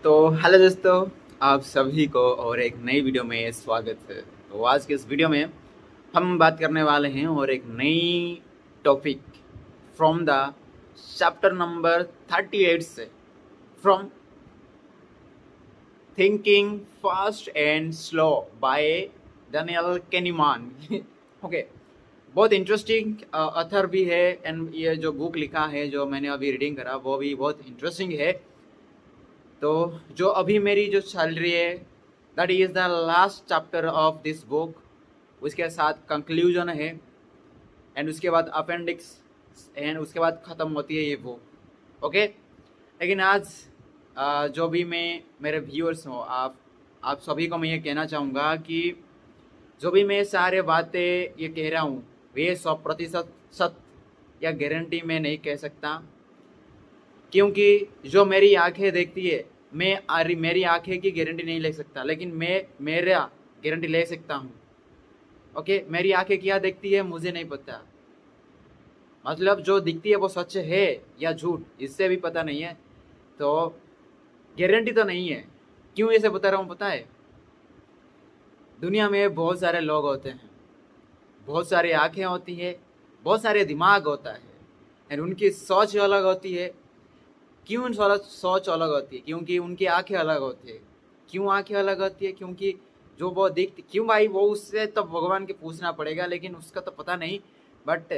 तो हेलो दोस्तों, आप सभी को और एक नई वीडियो में स्वागत है। तो आज के इस वीडियो में हम बात करने वाले हैं और एक नई topic from the chapter number 38 से, from thinking fast and slow by Daniel Kahneman. Okay, बहुत इंटरेस्टिंग ऑथर भी है एंड ये जो बुक लिखा है, जो मैंने अभी रीडिंग करा, वो भी बहुत इंटरेस्टिंग है। तो जो अभी मेरी जो चल रही है, that is the last chapter of this book. उसके साथ कंक्लूजन है एंड उसके बाद अपेंडिक्स एंड उसके बाद ख़त्म होती है ये बुक। ओके, लेकिन आज जो भी मैं मेरे व्यूअर्स हो, आप सभी को मैं ये कहना चाहूँगा कि जो भी मैं सारे बातें ये कह रहा हूँ, वे 100% सत्य या गारंटी मैं नहीं कह सकता, क्योंकि जो मेरी आंखें देखती है, मेरी आंखें की गारंटी नहीं ले सकता, लेकिन मैं मेरा गारंटी ले सकता हूँ। ओके, मेरी आंखें क्या देखती है मुझे नहीं पता, मतलब जो दिखती है वो सच है या झूठ, इससे भी पता नहीं है। तो गारंटी तो नहीं है। क्यों ऐसे बता रहा हूँ पता है? दुनिया में बहुत सारे लोग होते हैं, बहुत सारी आंखें होती है, बहुत सारे दिमाग होता है एंड उनकी सोच अलग होती है। क्यों सोच अलग होती है? क्योंकि उनकी आंखें अलग होती है। क्यों आंखें अलग होती है? क्योंकि जो वो दिखती, क्यों भाई, वो उससे तो भगवान के पूछना पड़ेगा, लेकिन उसका तो पता नहीं। बट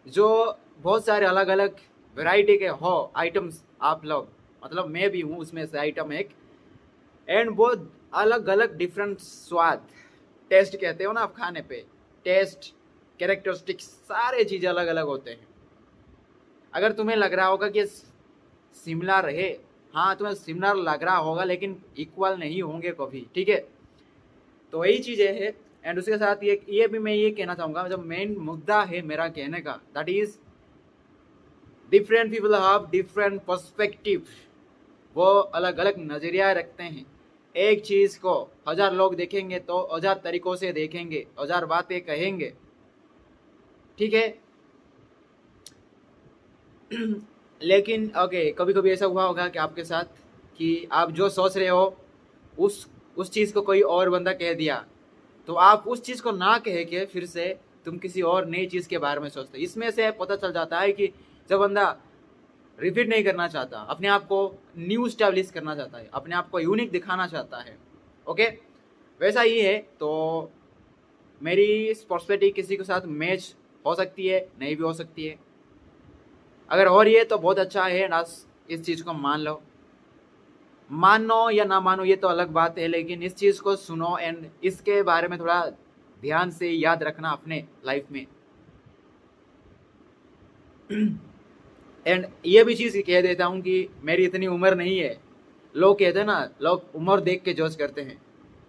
जो बहुत सारे अलग अलग वैरायटी के हो आइटम्स, आप लोग, मतलब मैं भी हूँ उसमें से आइटम एक, एंड वो अलग अलग डिफरेंट स्वाद, टेस्ट कहते हो ना आप खाने पे, टेस्ट, कैरेक्टरिस्टिक्स, सारे चीज़ अलग अलग होते हैं। अगर तुम्हें लग रहा होगा कि सिमिलर रहे, हाँ तुम्हें सिमिलर लग रहा होगा, लेकिन इक्वल नहीं होंगे कभी, ठीक है? तो यही चीज़ें है। एंड उसके साथ ये भी मैं ये कहना चाहूँगा, जो मेन मुद्दा है मेरा कहने का, that is different people have different perspective. वो अलग अलग नज़रिया रखते हैं। एक चीज़ को 1000 लोग देखेंगे तो 1000 तरीकों से देखेंगे, 1000 बातें कहेंगे, ठीक है? लेकिन ओके, कभी कभी ऐसा हुआ होगा कि आपके साथ, कि आप जो सोच रहे हो उस चीज़ को कोई और बंदा कह दिया, तो आप उस चीज़ को ना कह के फिर से तुम किसी और नई चीज़ के बारे में सोचते हो। इसमें से पता चल जाता है कि जब बंदा रिपीट नहीं करना चाहता, अपने आप को न्यू स्टैब्लिश करना चाहता है, अपने आप को यूनिक दिखाना चाहता है। ओके, वैसा ही है। तो मेरी पर्सपेक्टिव किसी के साथ मैच हो सकती है, नहीं भी हो सकती है। अगर हो रही है तो बहुत अच्छा है, ना इस चीज़ को मान लो। मानो या ना मानो ये तो अलग बात है, लेकिन इस चीज़ को सुनो एंड इसके बारे में थोड़ा ध्यान से याद रखना अपने लाइफ में। एंड ये भी चीज़ कह देता हूँ कि मेरी इतनी उम्र नहीं है। लोग कहते हैं ना, लोग उम्र देख के जज करते हैं।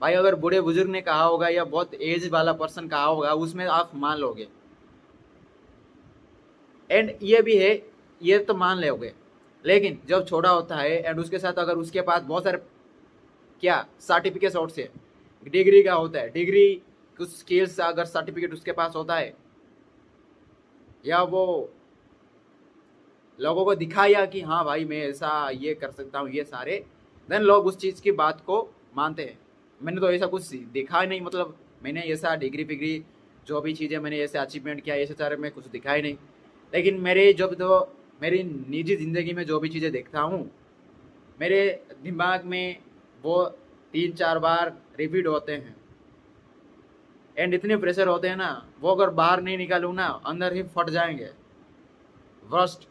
भाई अगर बूढ़े बुजुर्ग ने कहा होगा या बहुत एज वाला पर्सन कहा होगा, उसमें आप मान लोगे। एंड ये भी है, ये तो मान लोगे। लेकिन जब छोटा होता है एंड उसके साथ अगर उसके पास बहुत सारे क्या सर्टिफिकेट आउट से डिग्री का होता है, डिग्री कुछ स्किल्स अगर सर्टिफिकेट उसके पास होता है, या वो लोगों को दिखाया कि हाँ भाई मैं ऐसा ये कर सकता हूँ, ये सारे, देन लोग उस चीज़ की बात को मानते हैं। मैंने तो ऐसा कुछ दिखा ही नहीं, मतलब मैंने ऐसा डिग्री फिग्री जो भी चीज़ें मैंने ऐसे अचीवमेंट किया, ऐसे सारे मैं कुछ दिखा ही नहीं। लेकिन मेरे जब तो मेरी निजी ज़िंदगी में जो भी चीज़ें देखता हूँ, मेरे दिमाग में वो 3-4 बार रिपीट होते हैं एंड इतने प्रेशर होते हैं ना, वो अगर बाहर नहीं निकालूँ ना, अंदर ही फट जाएंगे, वर्स्ट।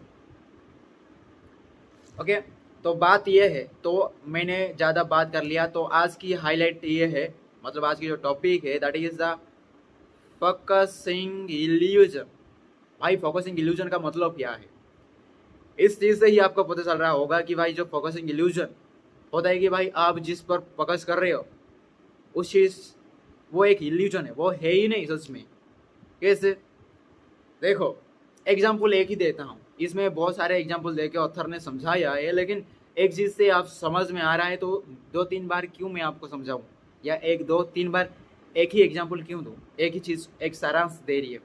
ओके, तो बात ये है, तो मैंने ज़्यादा बात कर लिया। तो आज की हाईलाइट ये है, मतलब आज की जो टॉपिक है, that is the focusing illusion. भाई फोकसिंग इल्यूजन का मतलब क्या है? इस चीज़ से ही आपको पता चल रहा होगा कि भाई जो फोकसिंग इल्यूजन होता है, कि भाई आप जिस पर फोकस कर रहे हो उस चीज़, वो एक इल्यूजन है, वो है ही नहीं सच में। कैसे? देखो, एग्जाम्पल एक ही देता हूँ, इसमें बहुत सारे एग्जाम्पल देके ऑथर ने समझाया है, लेकिन एक चीज़ से आप समझ में आ रहा है तो 2-3 बार क्यों मैं आपको समझाऊँ, या 1-2-3 बार एक ही एग्जाम्पल क्यों दूँ? एक ही चीज़, एक सारांश दे रही है,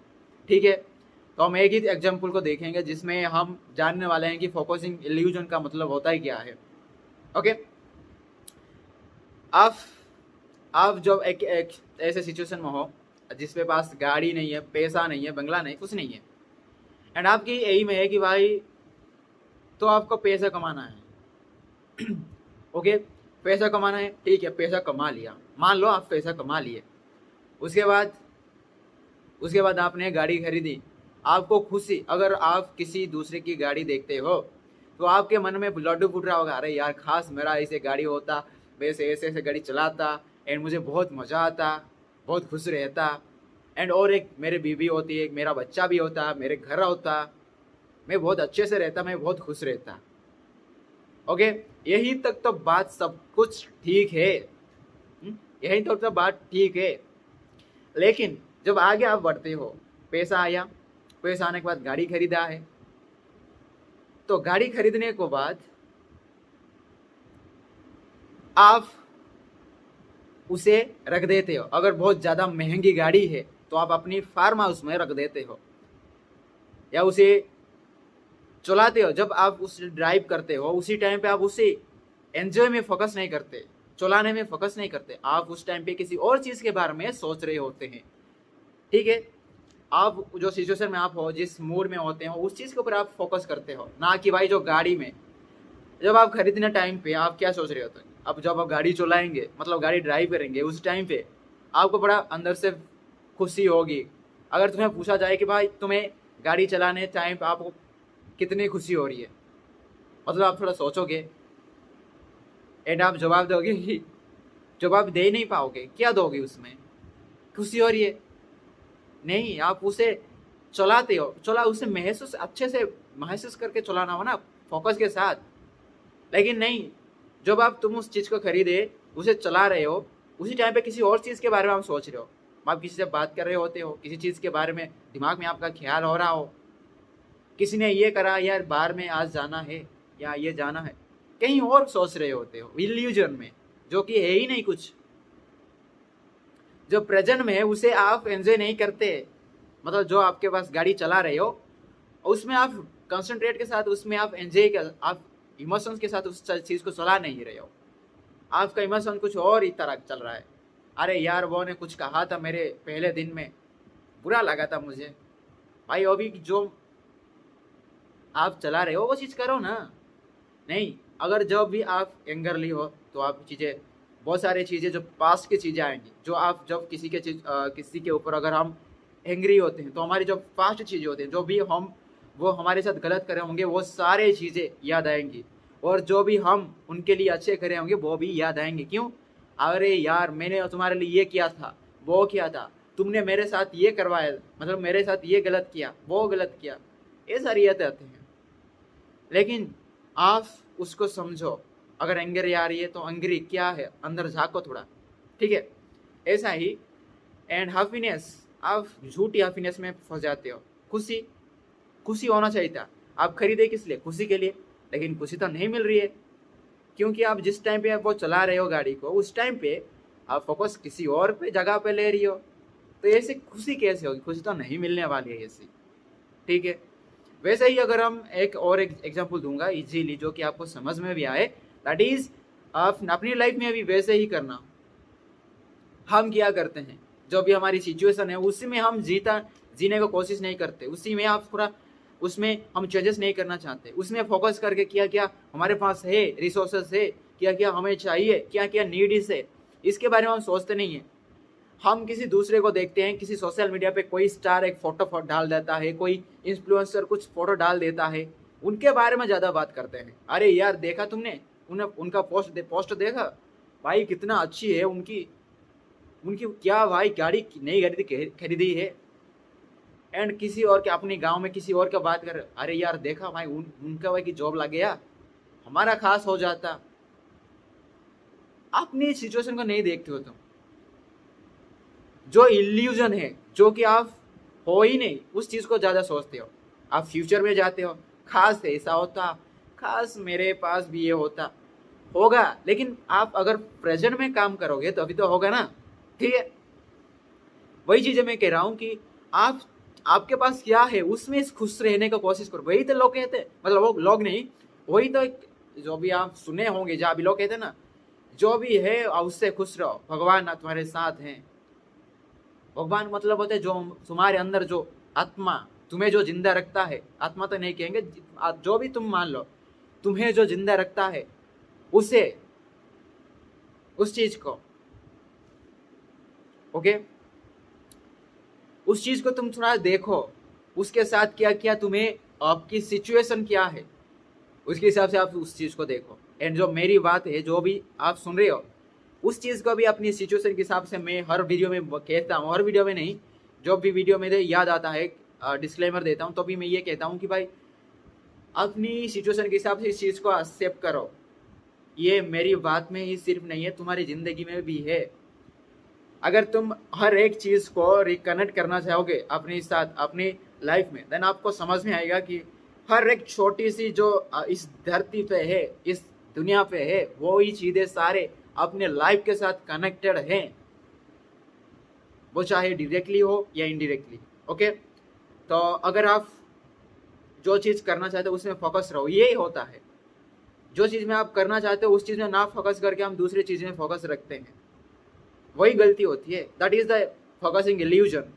ठीक है? तो हम एक ही एग्जाम्पल को देखेंगे जिसमें हम जानने वाले हैं कि फोकसिंग इल्यूजन का मतलब होता है क्या है। ओके, आप आप जब एक ऐसे सिचुएशन में हो जिसके पास गाड़ी नहीं है, पैसा नहीं है, बंगला नहीं, कुछ नहीं है, एंड आपकी एम है कि भाई तो आपको पैसा कमाना है। ओके, पैसा कमाना है, ठीक है, पैसा कमा लिया, मान लो आप पैसा कमा लिए, उसके बाद आपने गाड़ी खरीदी, आपको खुशी, अगर आप किसी दूसरे की गाड़ी देखते हो तो आपके मन में लड्डू फूट रहा होगा, अरे यार खास मेरा ऐसे गाड़ी होता, वैसे ऐसे ऐसे गाड़ी चलाता एंड मुझे बहुत मज़ा आता, बहुत खुश रहता, एंड और एक मेरी बीवी होती, एक मेरा बच्चा भी होता, मेरे घर होता, मैं बहुत अच्छे से रहता, मैं बहुत खुश रहता। ओके, यही तक तो बात सब कुछ ठीक है, यही तक तो बात ठीक है। लेकिन जब आगे आप बढ़ते हो, पैसा आया, पैसा आने के बाद गाड़ी खरीदा है, तो गाड़ी खरीदने के बाद आप उसे रख देते हो, अगर बहुत ज़्यादा महंगी गाड़ी है तो आप अपनी फार्म हाउस में रख देते हो या उसे चलाते हो। जब आप उसे ड्राइव करते हो उसी टाइम पे आप उसे एंजॉय में फोकस नहीं करते, चलाने में फोकस नहीं करते, आप उस टाइम पे किसी और चीज़ के बारे में सोच रहे होते हैं। ठीक है, आप जो सिचुएशन में आप हो, जिस मूड में होते हो, उस चीज़ के ऊपर आप फोकस करते हो, ना कि भाई जो गाड़ी में। जब आप खरीदने टाइम पे आप क्या सोच रहे होते हैं, अब जब आप गाड़ी चलाएंगे, मतलब गाड़ी ड्राइव करेंगे, उस टाइम पे आपको बड़ा अंदर से खुशी होगी। अगर तुम्हें पूछा जाए कि भाई तुम्हें गाड़ी चलाने टाइम पे आपको कितनी खुशी हो रही है, मतलब आप थोड़ा सोचोगे एंड आप जवाब दोगे कि जवाब दे नहीं पाओगे, क्या दोगे उसमें, खुशी हो रही है नहीं, आप उसे चलाते हो, चला उसे महसूस अच्छे से महसूस करके चलाना हो ना, फोकस के साथ। लेकिन नहीं, जब आप तुम उस चीज़ को खरीदे, उसे चला रहे हो, उसी टाइम पे किसी और चीज़ के बारे में आप सोच रहे हो, आप किसी से बात कर रहे होते हो, किसी चीज़ के बारे में दिमाग में आपका ख्याल हो रहा हो, किसी ने ये करा यार बाहर में आज जाना है या ये जाना है, कहीं और सोच रहे होते हो इल्यूजन में, जो कि है ही नहीं कुछ। जो प्रेजेंट में है उसे आप एंजॉय नहीं करते, मतलब जो आपके पास गाड़ी चला रहे हो उसमें आप कंसंट्रेट के साथ उसमें आप एंजॉय कर, आप इमोशंस के साथ उस चीज़ को चला नहीं रहे हो, आपका इमोशन कुछ और ही तरह चल रहा है। अरे यार वो ने कुछ कहा था मेरे पहले दिन में, बुरा लगा था मुझे, भाई अभी जो आप चला रहे हो वो चीज़ करो ना। नहीं, अगर जब भी आप एंगरली हो तो आप चीज़ें, बहुत सारी चीज़ें जो पास्ट की चीज़ें आएंगी, जो आप जब किसी के ऊपर अगर हम एंग्री होते हैं तो हमारी जो पास्ट चीज़ें होती हैं, जो भी हम वो हमारे साथ गलत करे होंगे वो सारे चीज़ें याद आएंगी, और जो भी हम उनके लिए अच्छे करे होंगे वो भी याद आएंगे। क्यों, अरे यार मैंने तुम्हारे लिए ये किया था, वो किया था, तुमने मेरे साथ ये करवाया, मतलब मेरे साथ ये गलत किया, वो गलत किया, ये सारी यादें आती हैं। लेकिन आप उसको समझो, अगर एंगर आ रही है तो एंग्री क्या है, अंदर झाँको थोड़ा, ठीक है। ऐसा ही एंड हैप्पीनेस, आप झूठी हैप्पीनेस में फंस जाते हो। खुशी, खुशी होना चाहिए था, आप खरीदे किस लिए, खुशी के लिए, लेकिन खुशी तो नहीं मिल रही है, क्योंकि आप जिस टाइम पे आप वो चला रहे हो गाड़ी को, उस टाइम पे आप फोकस किसी और पे जगह पे ले रही हो, तो ऐसे खुशी कैसे होगी, खुशी तो नहीं मिलने वाली है ऐसी। ठीक है, वैसे ही अगर हम एक और एग्जांपल दूंगा इजीली, जो कि आपको समझ में भी आए, दैट इज आप अपनी लाइफ में भी वैसे ही करना। हम क्या करते हैं, जो भी हमारी सिचुएशन है उसी में हम जीने को कोशिश नहीं करते, उसी में आप पूरा, उसमें हम चेंजेस नहीं करना चाहते, उसमें फोकस करके क्या क्या हमारे पास है, रिसोर्सेस है, क्या क्या हमें चाहिए, क्या क्या नीड्स है, इसके बारे में हम सोचते नहीं हैं। हम किसी दूसरे को देखते हैं, किसी सोशल मीडिया पे कोई स्टार एक फोटो डाल देता है, कोई इन्फ्लुएंसर कुछ फोटो डाल देता है, उनके बारे में ज़्यादा बात करते हैं। अरे यार देखा तुमने, उनका पोस्ट देखा, भाई कितना अच्छी है उनकी उनकी क्या भाई गाड़ी, नई गाड़ी खरीदी है, एंड किसी और के अपने गांव में किसी और का बात कर, अरे यार देखा भाई उनका भाई की जॉब लग गया, हमारा खास हो जाता। अपनी सिचुएशन को नहीं देखते हो तुम, जो इल्यूजन है, जो कि आप हो ही नहीं, उस चीज़ को ज़्यादा सोचते हो। आप फ्यूचर में जाते हो, खास ऐसा होता, खास मेरे पास भी ये होता, होगा, लेकिन आप अगर प्रेजेंट में काम करोगे तो अभी तो होगा ना। ठीक है, वही चीज़ें मैं कह रहा हूँ कि आप, आपके पास क्या है उसमें खुश रहने का कोशिश करो। वही तो लोग कहते हैं, मतलब वो लोग नहीं, वही तो जो भी आप सुने होंगे, जहाँ भी लोग कहते हैं ना, जो भी है उससे खुश रहो, भगवान तुम्हारे साथ हैं। भगवान मतलब होते जो तुम्हारे अंदर जो आत्मा तुम्हें जो जिंदा रखता है, आत्मा तो नहीं कहेंगे, जो भी तुम मान लो, तुम्हें जो जिंदा रखता है उसे, उस चीज को, ओके, उस चीज को तुम थोड़ा देखो, उसके साथ क्या क्या तुम्हें, आपकी सिचुएशन क्या है, उसके हिसाब से आप उस चीज को देखो। एंड जो मेरी बात है, जो भी आप सुन रहे हो, उस चीज को भी अपनी सिचुएशन के हिसाब से मैं हर वीडियो में कहता हूँ, हर वीडियो में नहीं, जो भी वीडियो में याद आता है डिस्क्लेमर देता हूँ, तो भी मैं ये कहता हूँ कि भाई अपनी सिचुएशन के हिसाब से इस चीज को एक्सेप्ट करो। ये मेरी बात में ही सिर्फ नहीं है, तुम्हारी जिंदगी में भी है। अगर तुम हर एक चीज को रिकनेक्ट करना चाहोगे अपने साथ, अपनी लाइफ में, देन आपको समझ में आएगा कि हर एक छोटी सी जो इस धरती पे है, इस दुनिया पे है, वो ही चीजें सारे अपने लाइफ के साथ कनेक्टेड हैं, वो चाहे डायरेक्टली हो या इनडायरेक्टली। ओके, तो अगर आप जो चीज करना चाहते हो उसमें फोकस रहो, यही होता है। जो चीज में आप करना चाहते हो उस चीज में ना फोकस करके हम दूसरी चीज में फोकस रखते हैं, वही गलती होती है। That is the focusing illusion.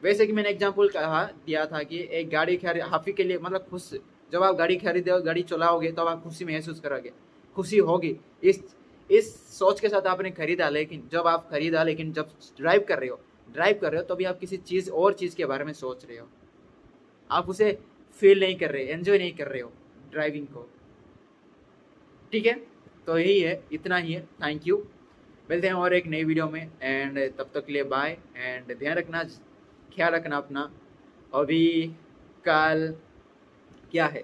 वैसे कि मैंने एग्जांपल कहा दिया था कि एक गाड़ी हाफी के लिए, मतलब खुश, जब आप गाड़ी खरीदे और गाड़ी चलाओगे तो आप खुशी महसूस करोगे, खुशी होगी, इस सोच के साथ आपने खरीदा। लेकिन जब ड्राइव कर रहे हो तो भी आप किसी चीज़ और चीज़ के बारे में सोच रहे हो, आप उसे फील नहीं कर रहे, एंजॉय नहीं कर रहे हो ड्राइविंग को। ठीक है, तो यही है, इतना ही है। थैंक यू, मिलते हैं और एक नई वीडियो में, एंड तब तक के लिए बाय। एंड ध्यान रखना, ख्याल रखना अपना। अभी कल क्या है,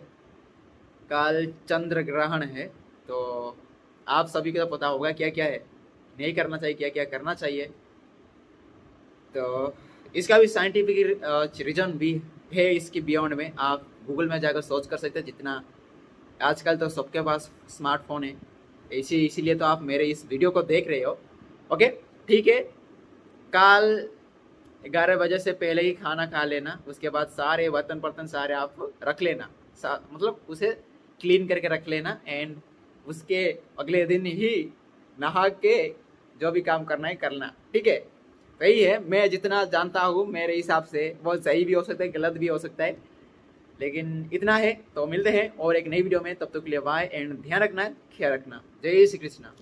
कल चंद्र ग्रहण है, तो आप सभी को तो पता होगा क्या क्या है, नहीं करना चाहिए, क्या क्या करना चाहिए। तो इसका भी साइंटिफिक रीजन भी है, इसकी बियॉन्ड में आप गूगल में जाकर सर्च कर सकते हैं। जितना आजकल तो सबके पास स्मार्टफोन है, इसीलिए तो आप मेरे इस वीडियो को देख रहे हो। ओके, ठीक है, कल 11 बजे से पहले ही खाना खा लेना, उसके बाद सारे बर्तन बर्तन सारे आप रख लेना, मतलब उसे क्लीन करके रख लेना। एंड उसके अगले दिन ही नहा के जो भी काम करना है करना। ठीक है, वही है, मैं जितना जानता हूँ मेरे हिसाब से वो सही भी हो सकता है, गलत भी हो सकता है, लेकिन इतना है। तो मिलते हैं और एक नई वीडियो में, तब तक के लिए बाय, एंड ध्यान रखना, ख्याल रखना। जय श्री कृष्णा।